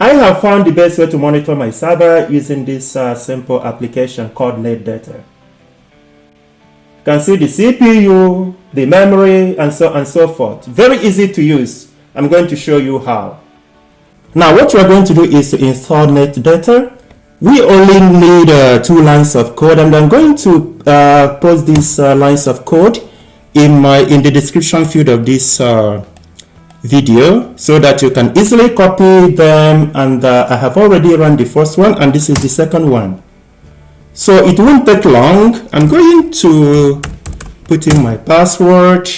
I have found the best way to monitor my server using this simple application called netdata. You can see the CPU, the memory, and so on and so forth. Very easy to use. I'm going to show you how. Now what we're going to do is to install netdata. We only need 2 lines of code, and I'm going to post these lines of code in the description field of this video so that you can easily copy them. And I have already run the first one, and this is the second one. So it won't take long. I'm going to put in my password,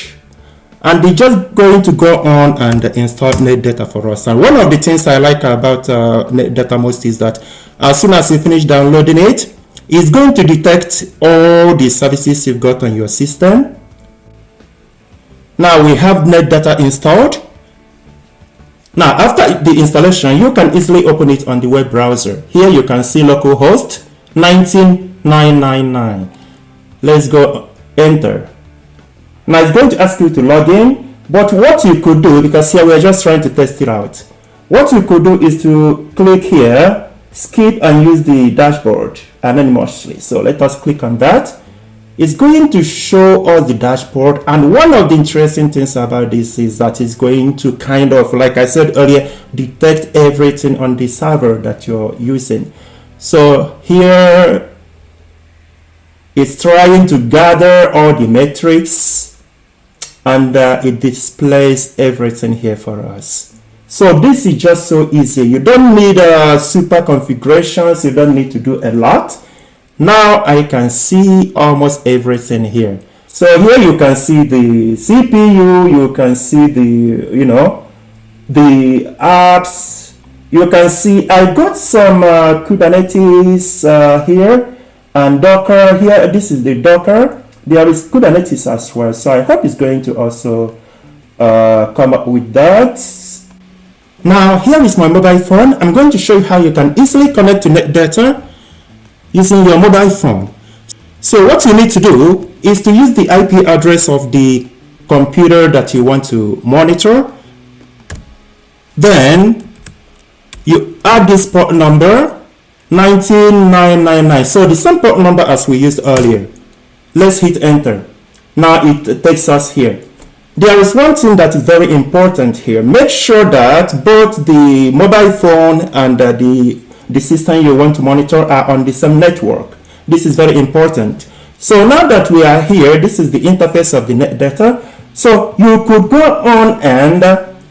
and we're just going to go on and install netdata for us. And one of the things I like about netdata most is that as soon as you finish downloading it, it's going to detect all the services you've got on your system. Now we have netdata installed. Now after the installation, you can easily open it on the web browser. Here you can see localhost 19999. Let's go enter. Now it's going to ask you to log in, but what you could do, because here we're just trying to test it out, what you could do is to click here, skip, and use the dashboard anonymously. So let us click on that. It's going to show us the dashboard, and one of the interesting things about this is that it's going to kind of, like I said earlier, detect everything on the server that you're using. So here it's trying to gather all the metrics, and it displays everything here for us. So this is just so easy. You don't need super configurations. You don't need to do a lot. Now I can see almost everything here. So here you can see the CPU, you can see the, the apps. You can see I've got some Kubernetes here and Docker here. This is the Docker. There is Kubernetes as well. So I hope it's going to also come up with that. Now here is my mobile phone. I'm going to show you how you can easily connect to netdata using your mobile phone. So what you need to do is to use the IP address of the computer that you want to monitor. Then you add this port number 19999. So the same port number as we used earlier. Let's hit enter. Now it takes us here. There is one thing that is very important here. Make sure that both the mobile phone and the system you want to monitor are on the same network. This is very important. So now that we are here, this is the interface of the netdata. So you could go on and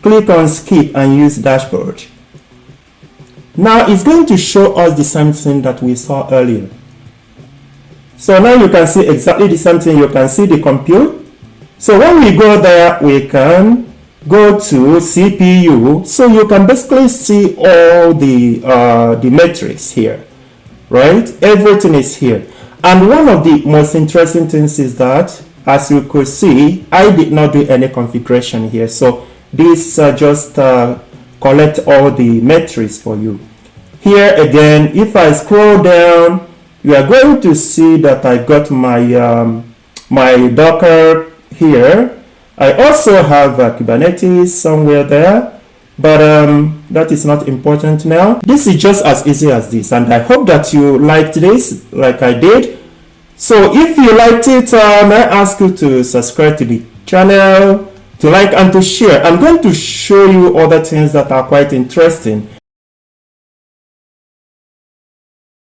click on skip and use dashboard. Now it's going to show us the same thing that we saw earlier. So now you can see exactly the same thing. You can see the compute. So when we go there, we can go to CPU. So you can basically see all the metrics here, right? Everything is here. And one of the most interesting things is that, as you could see, I did not do any configuration here. So this just collect all the metrics for you. Here again, if I scroll down, you are going to see that I got my my Docker here. I also have Kubernetes somewhere there, but that is not important now. This is just as easy as this, and I hope that you liked this like I did. So if you liked it, may I ask you to subscribe to the channel, to like and to share. I'm going to show you other things that are quite interesting.